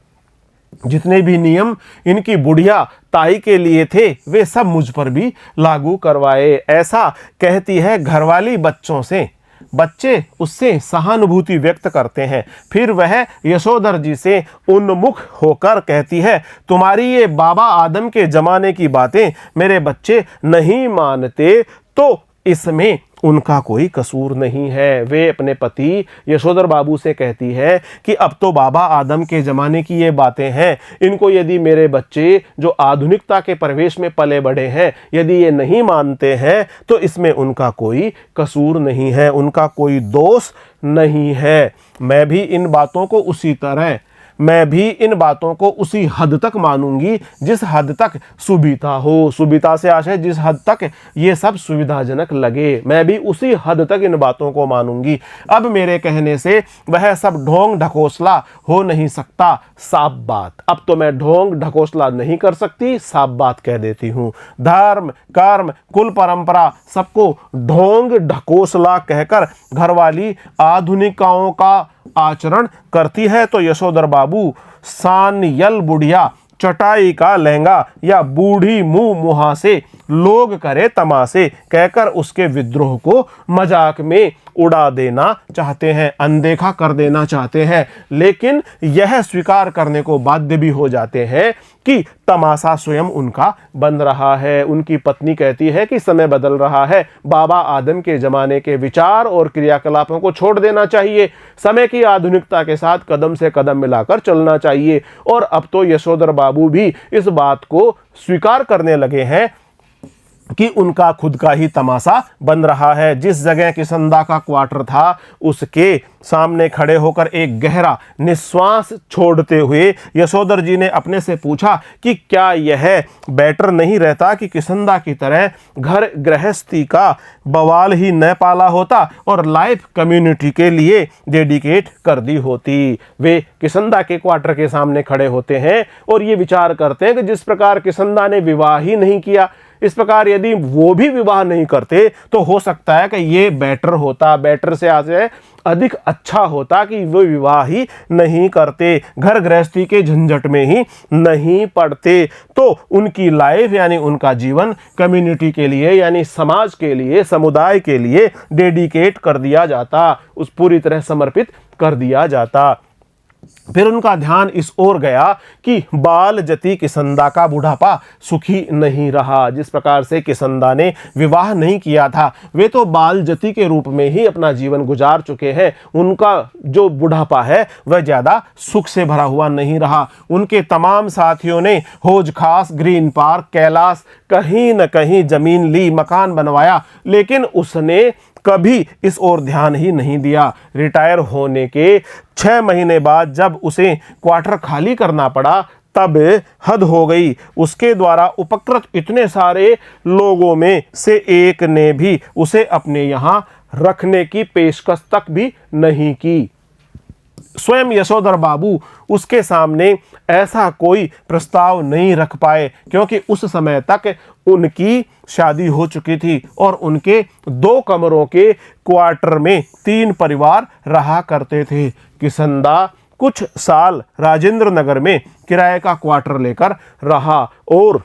जितने भी नियम इनकी बुढ़िया ताई के लिए थे वे सब मुझ पर भी लागू करवाए। ऐसा कहती है घरवाली बच्चों से। बच्चे उससे सहानुभूति व्यक्त करते हैं। फिर वह यशोधर जी से उन्मुख होकर कहती है, तुम्हारी ये बाबा आदम के जमाने की बातें मेरे बच्चे नहीं मानते तो इसमें उनका कोई कसूर नहीं है। वे अपने पति यशोधर बाबू से कहती है कि अब तो बाबा आदम के ज़माने की ये बातें हैं, इनको यदि मेरे बच्चे जो आधुनिकता के प्रवेश में पले बढ़े हैं यदि ये नहीं मानते हैं तो इसमें उनका कोई कसूर नहीं है, उनका कोई दोष नहीं है। मैं भी इन बातों को उसी हद तक मानूंगी जिस हद तक सुविधा हो। सुविधा से आशय जिस हद तक ये सब सुविधाजनक लगे, मैं भी उसी हद तक इन बातों को मानूंगी। अब मेरे कहने से वह सब ढोंग ढकोसला हो नहीं सकता, साफ बात। अब तो मैं ढोंग ढकोसला नहीं कर सकती, साफ बात कह देती हूँ। धर्म, कर्म, कुल परंपरा सबको ढोंग ढकोसला कहकर घरवाली आधुनिकाओं का आचरण करती है तो यशोधर बाबू सानियल बुढ़िया चटाई का लहंगा या बूढ़ी मुंह मुहासे लोग करे तमाशे कहकर उसके विद्रोह को मजाक में उड़ा देना चाहते हैं, अनदेखा कर देना चाहते हैं। लेकिन यह स्वीकार करने को बाध्य भी हो जाते हैं कि तमाशा स्वयं उनका बन रहा है। उनकी पत्नी कहती है कि समय बदल रहा है, बाबा आदम के जमाने के विचार और क्रियाकलापों को छोड़ देना चाहिए, समय की आधुनिकता के साथ कदम से कदम मिलाकर चलना चाहिए। और अब तो यशोधर बाबू भी इस बात को स्वीकार करने लगे हैं कि उनका खुद का ही तमाशा बन रहा है। जिस जगह किसंदा का क्वार्टर था उसके सामने खड़े होकर एक गहरा निश्वास छोड़ते हुए यशोधर जी ने अपने से पूछा कि क्या यह बेटर नहीं रहता कि किसंदा की तरह घर गृहस्थी का बवाल ही न पाला होता और लाइफ कम्युनिटी के लिए डेडिकेट कर दी होती। वे किसंदा के क्वार्टर के सामने खड़े होते हैं और ये विचार करते हैं कि जिस प्रकार किसंदा ने विवाह ही नहीं किया, इस प्रकार यदि वो भी विवाह नहीं करते तो हो सकता है कि ये बेटर होता, बेटर से आज अधिक अच्छा होता कि वो विवाह ही नहीं करते, घर गृहस्थी के झंझट में ही नहीं पड़ते, तो उनकी लाइफ यानी उनका जीवन कम्युनिटी के लिए यानी समाज के लिए, समुदाय के लिए डेडिकेट कर दिया जाता, उस पूरी तरह समर्पित कर दिया जाता। फिर उनका ध्यान इस ओर गया कि बाल जति किसंदा का बुढ़ापा सुखी नहीं रहा। जिस प्रकार से किसंदा ने विवाह नहीं किया था, वे तो बाल जति के रूप में ही अपना जीवन गुजार चुके हैं। उनका जो बुढ़ापा है वह ज़्यादा सुख से भरा हुआ नहीं रहा। उनके तमाम साथियों ने हौज खास, ग्रीन पार्क, कैलाश, कहीं न कहीं जमीन ली, मकान बनवाया, लेकिन उसने कभी इस ओर ध्यान ही नहीं दिया। रिटायर होने के 6 महीने बाद जब उसे क्वार्टर खाली करना पड़ा तब हद हो गई। उसके द्वारा उपकृत इतने सारे लोगों में से एक ने भी उसे अपने यहाँ रखने की पेशकश तक भी नहीं की। स्वयं यशोधर बाबू उसके सामने ऐसा कोई प्रस्ताव नहीं रख पाए क्योंकि उस समय तक उनकी शादी हो चुकी थी और उनके 2 कमरों के क्वार्टर में 3 परिवार रहा करते थे। किसंदा कुछ साल राजेंद्र नगर में किराए का क्वार्टर लेकर रहा और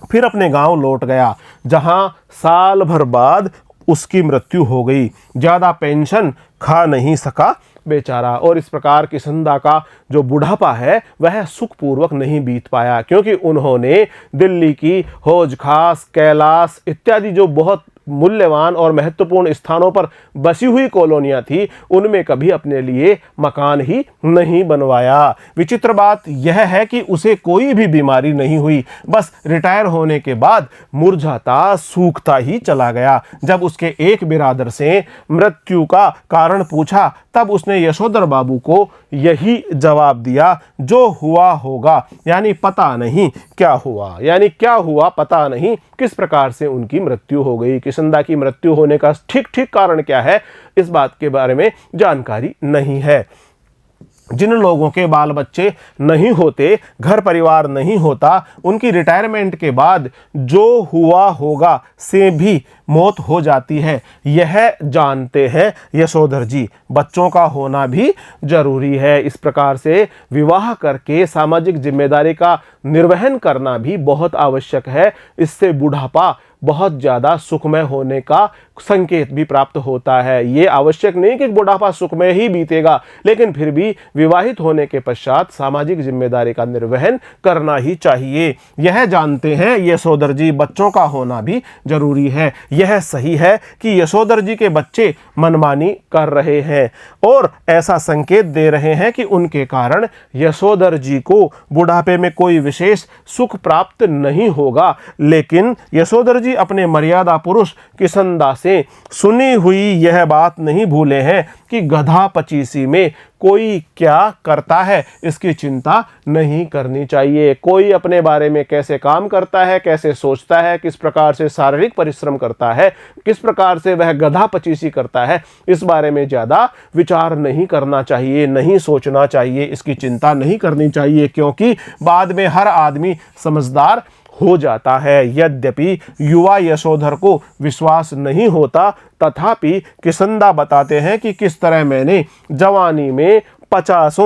फिर अपने गांव लौट गया, जहां साल भर बाद उसकी मृत्यु हो गई। ज़्यादा पेंशन खा नहीं सका बेचारा, और इस प्रकार किसंदा का जो बुढ़ापा है वह सुखपूर्वक नहीं बीत पाया क्योंकि उन्होंने दिल्ली की हौज खास, कैलाश इत्यादि जो बहुत मूल्यवान और महत्वपूर्ण स्थानों पर बसी हुई कॉलोनियां थी उनमें कभी अपने लिए मकान ही नहीं बनवाया। विचित्र बात यह है कि उसे कोई भी बीमारी नहीं हुई, बस रिटायर होने के बाद मुरझाता सूखता ही चला गया। जब उसके एक बिरादर से मृत्यु का कारण पूछा तब उसने यशोधर बाबू को यही जवाब दिया, जो हुआ होगा, यानी पता नहीं क्या हुआ, यानी क्या हुआ पता नहीं, किस प्रकार से उनकी मृत्यु हो गई। किसंदा की मृत्यु होने का ठीक ठीक कारण क्या है इस बात के बारे में जानकारी नहीं है। जिन लोगों के बाल बच्चे नहीं होते, घर परिवार नहीं होता, उनकी रिटायरमेंट के बाद जो हुआ होगा से भी मौत हो जाती है, यह जानते हैं यशोधर जी। बच्चों का होना भी जरूरी है। इस प्रकार से विवाह करके सामाजिक जिम्मेदारी का निर्वहन करना भी बहुत आवश्यक है। इससे बुढ़ापा बहुत ज़्यादा सुखमय होने का संकेत भी प्राप्त होता है। ये आवश्यक नहीं कि बुढ़ापा सुखमय ही बीतेगा, लेकिन फिर भी विवाहित होने के पश्चात सामाजिक जिम्मेदारी का निर्वहन करना ही चाहिए। यह जानते हैं यशोधर जी, बच्चों का होना भी जरूरी है। यह सही है कि यशोधर जी के बच्चे मनमानी कर रहे हैं और ऐसा संकेत दे रहे हैं कि उनके कारण यशोधर जी को बुढ़ापे में कोई विशेष सुख प्राप्त नहीं होगा। लेकिन यशोधर जी अपने मर्यादा पुरुष किसंदा से सुनी हुई यह बात नहीं भूले हैं कि गधा पचीसी में कोई क्या करता है इसकी चिंता नहीं करनी चाहिए। कोई अपने बारे में कैसे काम करता है, कैसे सोचता है, किस प्रकार से शारीरिक परिश्रम करता है, किस प्रकार से वह गधा पचीसी करता है, इस बारे में ज़्यादा विचार नहीं करना चाहिए, नहीं सोचना चाहिए, इसकी चिंता नहीं करनी चाहिए, क्योंकि बाद में हर आदमी समझदार हो जाता है। यद्यपि युवा यशोधर को विश्वास नहीं होता, तथापि किसंदा बताते हैं कि किस तरह मैंने जवानी में 50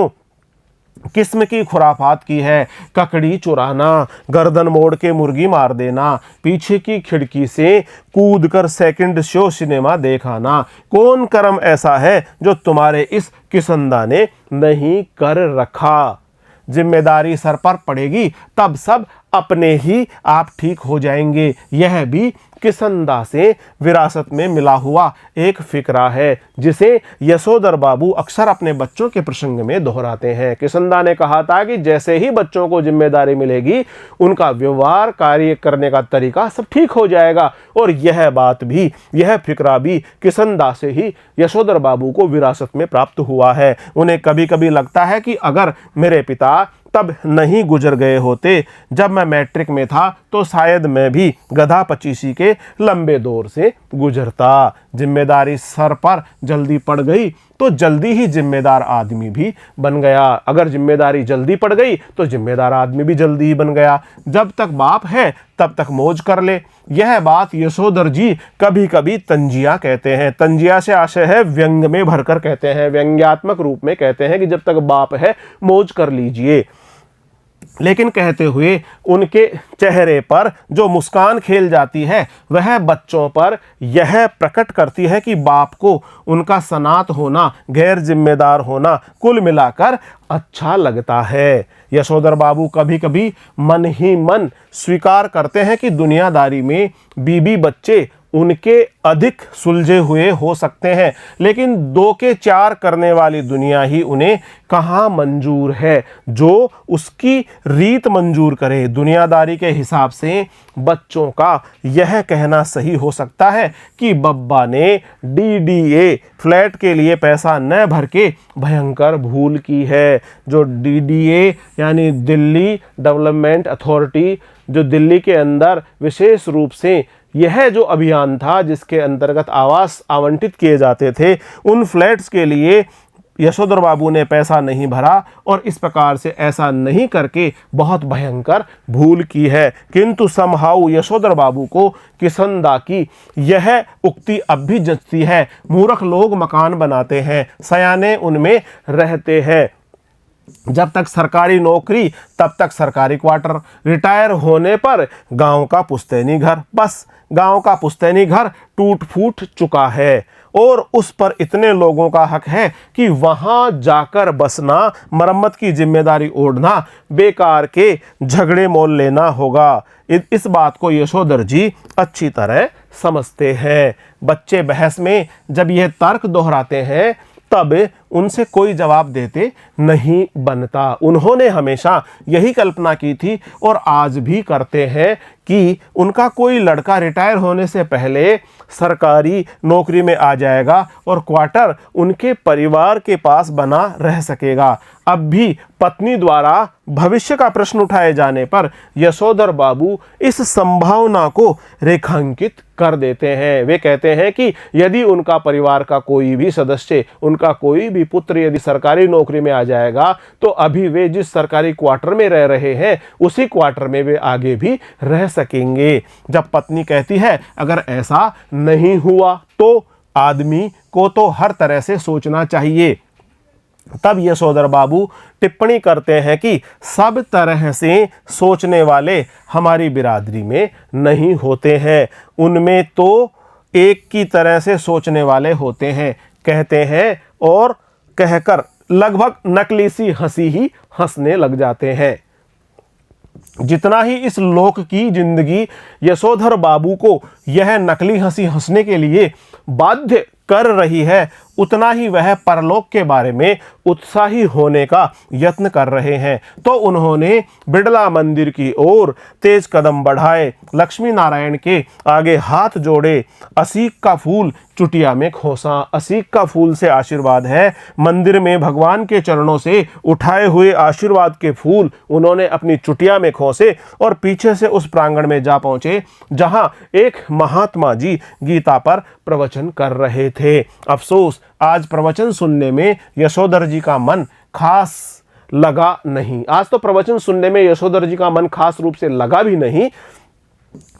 किस्म की खुराफात की है। ककड़ी चुराना, गर्दन मोड़ के मुर्गी मार देना, पीछे की खिड़की से कूदकर सेकंड शो सिनेमा देखाना। कौन कर्म ऐसा है जो तुम्हारे इस किसंदा ने नहीं कर रखा। जिम्मेदारी सर पर पड़ेगी तब सब अपने ही आप ठीक हो जाएंगे। यह भी किसनदा से विरासत में मिला हुआ एक फिक्रा है जिसे यशोधर बाबू अक्सर अपने बच्चों के प्रसंग में दोहराते हैं। किसनदा ने कहा था कि जैसे ही बच्चों को जिम्मेदारी मिलेगी उनका व्यवहार, कार्य करने का तरीका सब ठीक हो जाएगा। और यह बात भी, यह फिक्रा भी किसनदा से ही यशोधर बाबू को विरासत में प्राप्त हुआ है। उन्हें कभी कभी लगता है कि अगर मेरे पिता तब नहीं गुजर गए होते जब मैं मैट्रिक में था तो शायद मैं भी गधा पचीसी के लंबे दौर से गुजरता। जिम्मेदारी सर पर जल्दी पड़ गई तो जल्दी ही जिम्मेदार आदमी भी बन गया। अगर जिम्मेदारी जल्दी पड़ गई तो जिम्मेदार आदमी भी जल्दी ही बन गया। जब तक बाप है तब तक मौज कर ले। यह बात यशोधर जी कभी कभी तंजिया कहते हैं। तंजिया से आशय है व्यंग में भरकर कहते हैं, व्यंग्यात्मक रूप में कहते हैं कि जब तक बाप है मौज कर लीजिए। लेकिन कहते हुए उनके चेहरे पर जो मुस्कान खेल जाती है वह बच्चों पर यह प्रकट करती है कि बाप को उनका सनात होना, गैर जिम्मेदार होना कुल मिलाकर अच्छा लगता है। यशोधर बाबू कभी कभी मन ही मन स्वीकार करते हैं कि दुनियादारी में बीबी बच्चे उनके अधिक सुलझे हुए हो सकते हैं, लेकिन 2 के 4 करने वाली दुनिया ही उन्हें कहाँ मंजूर है जो उसकी रीत मंजूर करे। दुनियादारी के हिसाब से बच्चों का यह कहना सही हो सकता है कि बब्बा ने DDA फ्लैट के लिए पैसा न भर के भयंकर भूल की है। जो DDA यानी दिल्ली डेवलपमेंट अथॉरिटी, जो दिल्ली के अंदर विशेष रूप से यह जो अभियान था जिसके अंतर्गत आवास आवंटित किए जाते थे, उन फ्लैट्स के लिए यशोधर बाबू ने पैसा नहीं भरा और इस प्रकार से ऐसा नहीं करके बहुत भयंकर भूल की है। किंतु समहाउ यशोधर बाबू को किसनदा की यह उक्ति अब भी जचती है। मूर्ख लोग मकान बनाते हैं, सयाने उनमें रहते हैं। जब तक सरकारी नौकरी तब तक सरकारी क्वार्टर, रिटायर होने पर गांव का पुश्तैनी घर। बस गांव का पुश्तैनी घर टूट फूट चुका है और उस पर इतने लोगों का हक है कि वहां जाकर बसना, मरम्मत की जिम्मेदारी ओढ़ना, बेकार के झगड़े मोल लेना होगा। इस बात को यशोधर जी अच्छी तरह समझते हैं। बच्चे बहस में जब यह तर्क दोहराते हैं तब उनसे कोई जवाब देते नहीं बनता। उन्होंने हमेशा यही कल्पना की थी और आज भी करते हैं कि उनका कोई लड़का रिटायर होने से पहले सरकारी नौकरी में आ जाएगा और क्वार्टर उनके परिवार के पास बना रह सकेगा। अब भी पत्नी द्वारा भविष्य का प्रश्न उठाए जाने पर यशोधर बाबू इस संभावना को रेखांकित कर देते हैं। वे कहते हैं कि यदि उनका परिवार का कोई भी सदस्य, उनका कोई भी पुत्र यदि सरकारी नौकरी में आ जाएगा तो अभी वे जिस सरकारी क्वार्टर में रह रहे हैं उसी क्वार्टर में वे आगे भी रह सकेंगे। जब पत्नी कहती है अगर ऐसा नहीं हुआ तो आदमी को तो हर तरह से सोचना चाहिए, तब यशोधर बाबू टिप्पणी करते हैं कि सब तरह से सोचने वाले हमारी बिरादरी में नहीं होते हैं, उनमें तो एक की तरह से सोचने वाले होते हैं, कहते हैं और कहकर लगभग नकली सी हंसी ही हंसने लग जाते हैं। जितना ही इस लोक की जिंदगी यशोधर बाबू को यह नकली हंसी हंसने के लिए बाध्य कर रही है, उतना ही वह परलोक के बारे में उत्साही होने का यत्न कर रहे हैं। तो उन्होंने बिड़ला मंदिर की ओर तेज कदम बढ़ाए, लक्ष्मी नारायण के आगे हाथ जोड़े, असीक का फूल चुटिया में खोसा। असीक का फूल से आशीर्वाद है। मंदिर में भगवान के चरणों से उठाए हुए आशीर्वाद के फूल उन्होंने अपनी चुटिया में खोसे और पीछे से उस प्रांगण में जा पहुंचे जहां एक महात्मा जी गीता पर प्रवचन कर रहे थे। अफसोस आज प्रवचन सुनने में यशोधर जी का मन खास लगा नहीं। आज तो प्रवचन सुनने में यशोधर जी का मन खास रूप से लगा भी नहीं।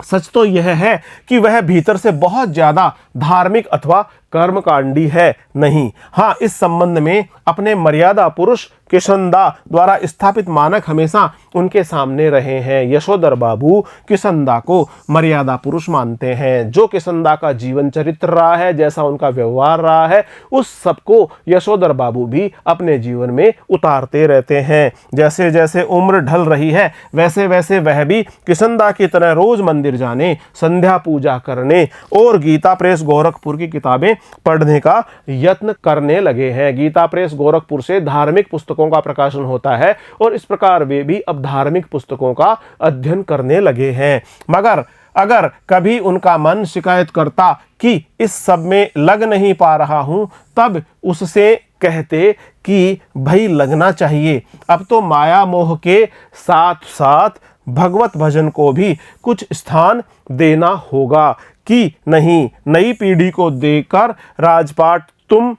सच तो यह है कि वह भीतर से बहुत ज्यादा धार्मिक अथवा कर्मकांडी है नहीं। हाँ, इस संबंध में अपने मर्यादा पुरुष किशनदा द्वारा स्थापित मानक हमेशा उनके सामने रहे हैं। यशोधर बाबू किशनदा को मर्यादा पुरुष मानते हैं। जो किशनदा का जीवन चरित्र रहा है, जैसा उनका व्यवहार रहा है, उस सबको यशोधर बाबू भी अपने जीवन में उतारते रहते हैं। जैसे जैसे उम्र ढल रही है, वैसे वैसे वह भी किशनदा की तरह रोज मंदिर जाने, संध्या पूजा करने और गीता प्रेस गोरखपुर की किताबें पढ़ने का यत्न करने लगे हैं। गीता प्रेस गोरखपुर से धार्मिक पुस्तकों का प्रकाशन होता है और इस प्रकार वे भी अब धार्मिक पुस्तकों का अध्ययन करने लगे हैं। मगर अगर कभी उनका मन शिकायत करता कि इस सब में लग नहीं पा रहा हूं, तब उससे कहते कि भाई लगना चाहिए। अब तो माया मोह के साथ साथ भगवत भजन को भी कुछ स्थान देना होगा कि नहीं। नई पीढ़ी को देकर राजपाट तुम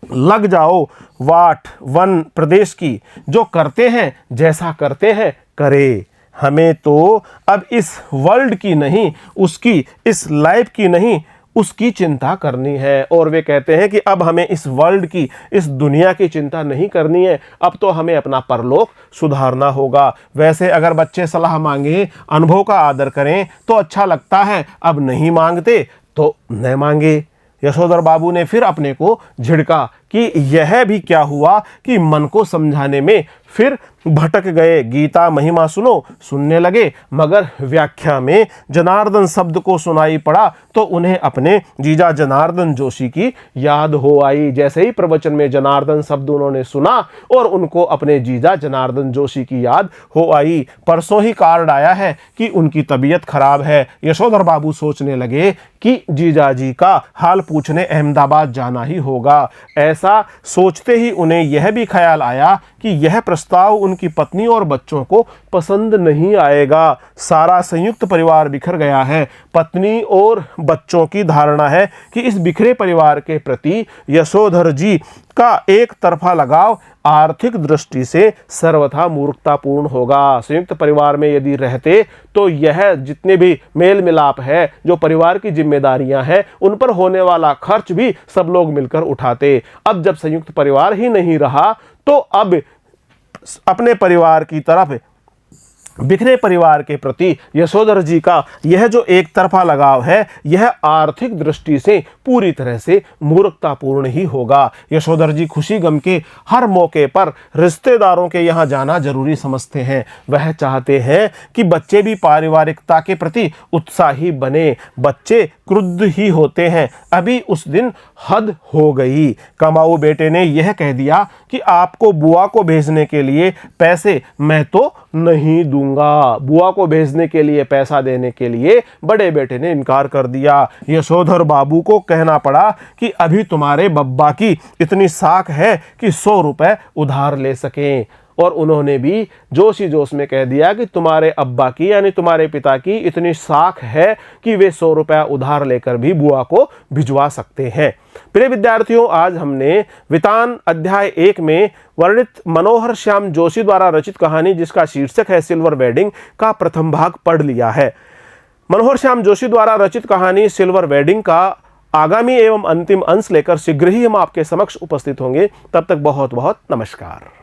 लग जाओ। वाट वन प्रदेश की जो करते हैं, जैसा करते हैं करे। हमें तो अब इस वर्ल्ड की नहीं, उसकी, इस लाइफ की नहीं, उसकी चिंता करनी है। और वे कहते हैं कि अब हमें इस वर्ल्ड की, इस दुनिया की चिंता नहीं करनी है, अब तो हमें अपना परलोक सुधारना होगा। वैसे अगर बच्चे सलाह मांगे, अनुभव का आदर करें तो अच्छा लगता है, अब नहीं मांगते तो न मांगे। यशोधर बाबू ने फिर अपने को झिड़का कि यह भी क्या हुआ कि मन को समझाने में फिर भटक गए। गीता महिमा सुनो, सुनने लगे, मगर व्याख्या में जनार्दन शब्द को सुनाई पड़ा तो उन्हें अपने जीजा जनार्दन जोशी की याद हो आई। जैसे ही प्रवचन में जनार्दन शब्द उन्होंने सुना और उनको अपने जीजा जनार्दन जोशी की याद हो आई। परसों ही कार्ड आया है कि उनकी तबीयत खराब है। यशोधर बाबू सोचने लगे कि जीजा जी का हाल पूछने अहमदाबाद जाना ही होगा। ऐसा सोचते ही उन्हें यह भी ख्याल आया कि यह प्रस्ताव उनकी पत्नी और बच्चों को पसंद नहीं आएगा। सारा संयुक्त परिवार बिखर गया है। पत्नी और बच्चों की धारणा है कि इस बिखरे परिवार के प्रति यशोधर जी का एक तरफा लगाव आर्थिक दृष्टि से सर्वथा मूर्खतापूर्ण होगा। संयुक्त परिवार में यदि रहते तो यह जितने भी मेल मिलाप है, जो परिवार की जिम्मेदारियां हैं, उन पर होने वाला खर्च भी सब लोग मिलकर उठाते। अब जब संयुक्त परिवार ही नहीं रहा तो अब अपने परिवार की तरफ, बिखरे परिवार के प्रति यशोधर जी का यह जो एक तरफा लगाव है, यह आर्थिक दृष्टि से पूरी तरह से मूर्खतापूर्ण ही होगा। यशोधर जी खुशी गम के हर मौके पर रिश्तेदारों के यहाँ जाना जरूरी समझते हैं। वह चाहते हैं कि बच्चे भी पारिवारिकता के प्रति उत्साही बने। बच्चे क्रुद्ध ही होते हैं। अभी उस दिन हद हो गई। कमाऊ बेटे ने यह कह दिया कि आपको बुआ को भेजने के लिए पैसे मैं तो नहीं दूंगा। बुआ को भेजने के लिए पैसा देने के लिए बड़े बेटे ने इनकार कर दिया। यशोधर बाबू को कहना पड़ा कि अभी तुम्हारे बब्बा की इतनी साख है कि 100 रुपए उधार ले सकें। और उन्होंने भी जोश ही जोश में कह दिया कि तुम्हारे अब्बा की, यानी तुम्हारे पिता की इतनी साख है कि वे 100 रुपया उधार लेकर भी बुआ को भिजवा सकते हैं। प्रिय विद्यार्थियों, आज हमने वितान अध्याय 1 में वर्णित मनोहर श्याम जोशी द्वारा रचित कहानी, जिसका शीर्षक है सिल्वर वेडिंग, का प्रथम भाग पढ़ लिया है। मनोहर श्याम जोशी द्वारा रचित कहानी सिल्वर वेडिंग का आगामी एवं अंतिम अंश लेकर शीघ्र ही हम आपके समक्ष उपस्थित होंगे। तब तक बहुत बहुत नमस्कार।